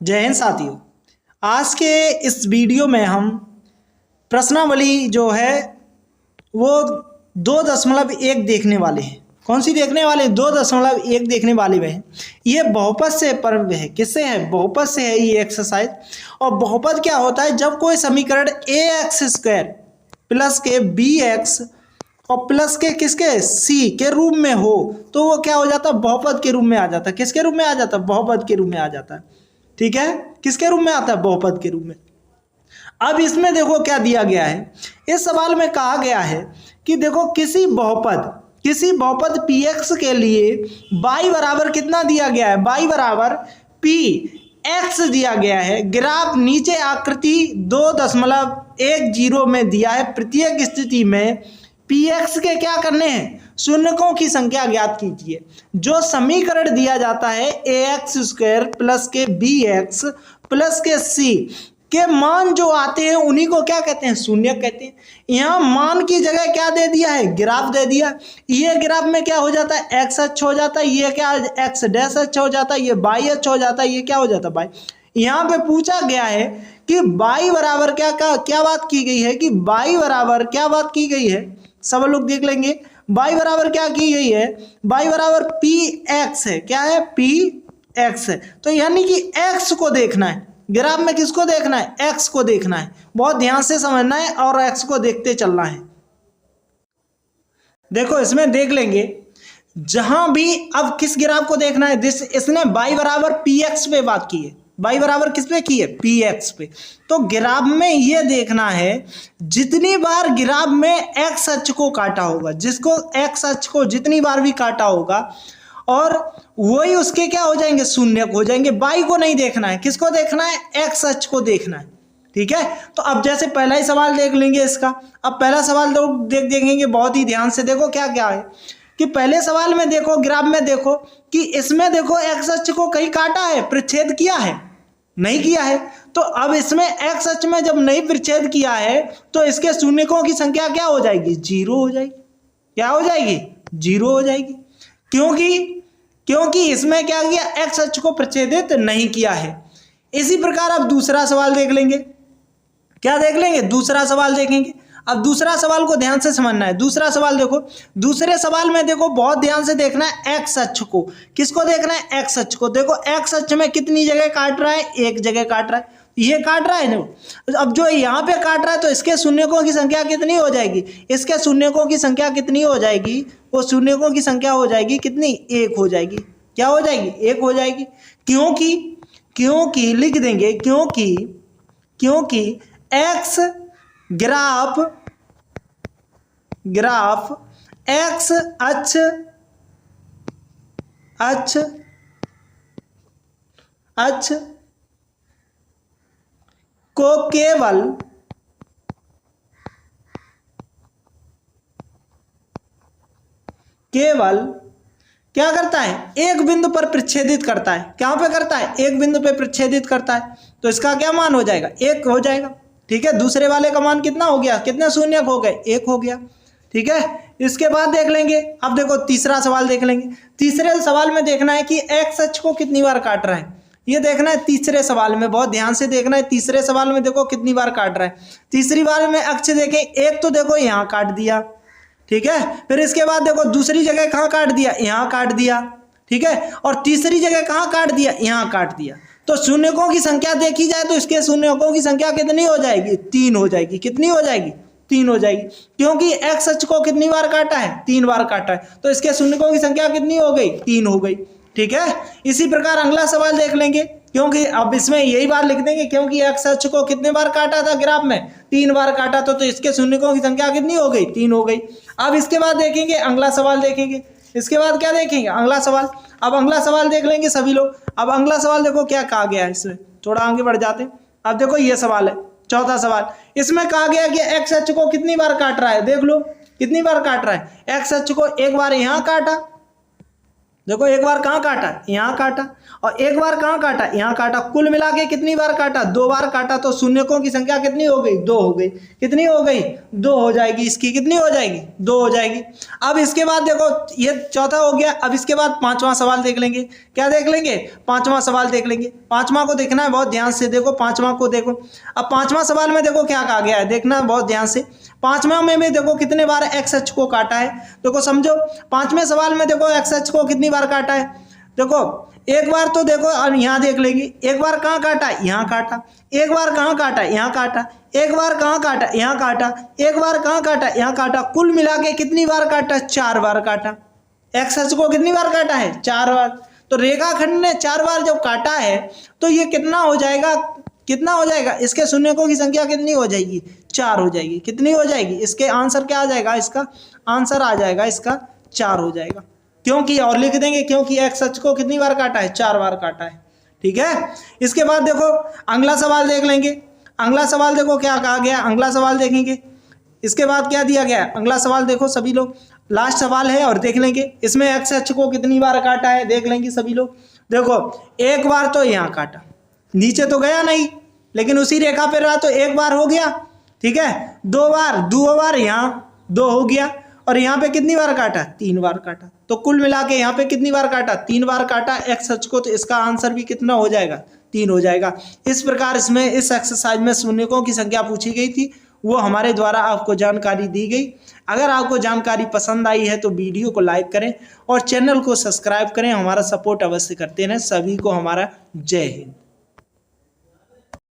जय हिंद साथियों। आज के इस वीडियो में हम प्रश्नावली जो है वो 2.1 देखने वाले हैं। कौन सी देखने वाले हैं? 2.1 देखने वाले हैं। ये बहुपद से पर्व है। किससे है? बहुपद से है ये एक्सरसाइज। और बहुपद क्या होता है? जब कोई समीकरण ax² प्लस के bx और प्लस के किसके c के रूप में हो तो वो क्या हो जाता है? बहुपद के रूप में आ जाता है। किसके रूप में आ जाता है? बहुपद के रूप में आ जाता है। ठीक है, किसके रूप में आता है? बहुपद के रूप में। अब इसमें देखो क्या दिया गया है। इस सवाल में कहा गया है कि देखो किसी बहुपद px के लिए y बराबर कितना दिया गया है? y बराबर px दिया गया है। ग्राफ नीचे आकृति 2.10 में दिया है। प्रत्येक स्थिति में px के क्या करने हैं? शून्यकों की संख्या ज्ञात कीजिए। जो समीकरण दिया जाता है ax² प्लस के bx प्लस के c के मान जो आते हैं उन्हीं को क्या कहते हैं? शून्य कहते हैं। यहाँ मान की जगह क्या दे दिया है? ग्राफ दे दिया। ये ग्राफ में क्या हो जाता है? एक्स अक्ष हो जाता है। ये क्या? एक्स डैश अक्ष हो जाता है। ये वाई अक्ष हो जाता है। ये क्या हो जाता है? वाई। यहाँ पे पूछा गया है कि वाई बराबर क्या बात की गई है? कि वाई बराबर क्या बात की गई है? सब लोग देख लेंगे। वाई बराबर क्या की गई है? वाई बराबर पी एक्स है। क्या है? पी एक्स है। तो यानी कि एक्स को देखना है। ग्राफ में किसको देखना है? एक्स को देखना है। बहुत ध्यान से समझना है और एक्स को देखते चलना है। देखो इसमें देख लेंगे जहां भी अब किस ग्राफ को देखना है। इसने y बराबर पी एक्स पे बात की है। y बराबर किस पे की है? पी एक्स पे। तो ग्राफ में ये देखना है जितनी बार ग्राफ में एक्स अक्ष को काटा होगा, जिसको एक्स अक्ष को जितनी बार भी काटा होगा और वही उसके क्या हो जाएंगे? शून्य हो जाएंगे। y को नहीं देखना है। किसको देखना है? एक्स अक्ष को देखना है। ठीक है, तो अब जैसे पहला ही सवाल देख लेंगे इसका। अब पहला सवाल देखेंगे बहुत ही ध्यान से। देखो क्या क्या है कि पहले सवाल में देखो, ग्राफ में देखो कि इसमें देखो एक्स अक्ष को कहीं काटा है? प्रच्छेद किया है? नहीं किया है। तो अब इसमें एक्स अक्ष में जब नहीं प्रच्छेद किया है तो इसके शून्यकों की संख्या क्या हो जाएगी? 0 हो जाएगी। क्या हो जाएगी? 0 हो जाएगी। क्योंकि इसमें क्या किया? एक्स अक्ष को प्रच्छेदित नहीं किया है। इसी प्रकार अब दूसरा सवाल देख लेंगे। क्या देख लेंगे? दूसरा सवाल देखेंगे। अब दूसरा सवाल को ध्यान से समझना है। दूसरा सवाल देखो, दूसरे सवाल में देखो बहुत ध्यान से देखना है एक्स अक्ष को। किसको देखना है? एक्स अक्ष को। देखो एक्स अक्ष में कितनी जगह काट रहा है? एक जगह काट रहा है। ये काट रहा है ना। अब जो यहाँ पे काट रहा है तो इसके शून्यकों की संख्या कितनी हो जाएगी? इसके शून्यकों की संख्या कितनी हो जाएगी? वो शून्यकों की संख्या हो जाएगी कितनी? 1 हो जाएगी। क्या हो जाएगी? 1 हो जाएगी। क्योंकि लिख देंगे क्योंकि एक्स ग्राफ एक्स अक्ष को केवल क्या करता है? एक बिंदु पर प्रच्छेदित करता है। कहां पे करता है? एक बिंदु पे प्रच्छेदित करता है। तो इसका क्या मान हो जाएगा? 1 हो जाएगा। ठीक है, दूसरे वाले का मान कितना हो गया? कितने शून्य हो गए? 1 हो गया। ठीक है, इसके बाद देख लेंगे। अब देखो तीसरा सवाल देख लेंगे। तीसरे सवाल में देखना है कि एक्स अक्ष को कितनी बार काट रहा है। ये देखना है तीसरे सवाल में, बहुत ध्यान से देखना है। तीसरे सवाल में देखो कितनी बार काट रहा है। तीसरी बार में अक्ष देखें, एक तो देखो यहाँ काट दिया। ठीक है, फिर इसके बाद देखो दूसरी जगह कहाँ काट दिया? यहाँ काट दिया। ठीक है, और तीसरी जगह कहाँ काट दिया? यहाँ काट दिया। तो शून्यकों की संख्या देखी जाए तो इसके शून्यकों की संख्या कितनी हो जाएगी? 3 हो जाएगी। कितनी हो जाएगी? 3 हो जाएगी। क्योंकि एक्स अक्ष को कितनी बार काटा है? 3 बार काटा है। तो इसके शून्यकों की संख्या कितनी हो गई? 3 हो गई। ठीक है, इसी प्रकार अगला सवाल देख लेंगे। क्योंकि अब इसमें यही बात लिख देंगे क्योंकि एक्स अक्ष को कितने बार काटा था ग्राफ में? 3 बार काटा तो इसके शून्यकों की संख्या कितनी हो गई? 3 हो गई। अब इसके बाद देखेंगे अगला सवाल देखेंगे। इसके बाद क्या देखेंगे? अगला सवाल। अब अगला सवाल देख लेंगे सभी लोग। अब अगला सवाल देखो क्या कहा गया है। इसमें थोड़ा आगे बढ़ जाते हैं। अब देखो ये सवाल है, चौथा सवाल। इसमें कहा गया कि एक्स अक्ष को कितनी बार काट रहा है? देख लो कितनी बार काट रहा है। एक्स अक्ष को एक बार यहाँ काटा, देखो एक बार कहाँ काटा, यहाँ काटा, और एक बार कहाँ काटा, यहाँ काटा। कुल मिला के कितनी बार काटा, 2 बार काटा। तो शून्यकों की संख्या कितनी हो गई, 2 हो गई। कितनी हो गई, 2 हो जाएगी। इसकी कितनी हो जाएगी, 2 हो जाएगी। अब इसके बाद देखो ये चौथा हो गया। अब इसके बाद पांचवा सवाल देख लेंगे। क्या देख लेंगे, पांचवा सवाल देख लेंगे। पांचवा को देखना है बहुत ध्यान से, देखो पांचवा को देखो। अब पांचवा सवाल में देखो क्या कहा गया है, देखना बहुत ध्यान से। पांचवा में देखो कितने बार एक्स अक्ष को काटा है। देखो समझो, पांचवें सवाल में देखो एक्स अक्ष को कितनी बार काटा है। देखो एक बार तो देखो, अब यहाँ देख लेंगे, एक बार कहाँ काटा, यहाँ काटा। एक बार कहाँ काटा, यहाँ काटा। एक बार कहाँ काटा, यहाँ काटा। एक बार कहाँ काटा, यहाँ काटा। कुल मिला के कितनी बार काटा, 4 बार काटा। एक्स अक्ष को कितनी बार काटा है, 4 बार। तो रेखाखंड ने 4 बार जब काटा है तो ये कितना हो जाएगा, कितना हो जाएगा, इसके शून्यकों की संख्या कितनी हो जाएगी, 4 हो जाएगी। कितनी हो जाएगी, इसके आंसर क्या आ जाएगा, इसका आंसर आ जाएगा इसका 4 हो जाएगा। क्योंकि और लिख देंगे, क्योंकि एक्स अक्ष को कितनी बार काटा है, 4 बार काटा है। ठीक है। इसके बाद देखो अगला सवाल देख लेंगे। अगला सवाल देखो क्या कहा गया, अगला सवाल देखेंगे। इसके बाद क्या दिया गया है, अगला सवाल देखो सभी लोग, लास्ट सवाल है और देख लेंगे। इसमें एक्स अक्ष को कितनी बार काटा है देख लेंगे सभी लोग। देखो एक बार तो यहाँ काटा, नीचे तो गया नहीं, लेकिन उसी रेखा पे रहा तो एक बार हो गया। ठीक है। 2 बार यहाँ 2 हो गया, और यहाँ पे कितनी बार काटा, 3 बार काटा। तो कुल मिला के यहाँ पे कितनी बार काटा, 3 बार काटा एक्स अक्ष को। तो इसका आंसर भी कितना हो जाएगा, 3 हो जाएगा। इस प्रकार इसमें इस एक्सरसाइज में शून्यकों की संख्या पूछी गई थी, वो हमारे द्वारा आपको जानकारी दी गई। अगर आपको जानकारी पसंद आई है तो वीडियो को लाइक करें और चैनल को सब्सक्राइब करें। हमारा सपोर्ट अवश्य करते रहें। सभी को हमारा जय हिंद।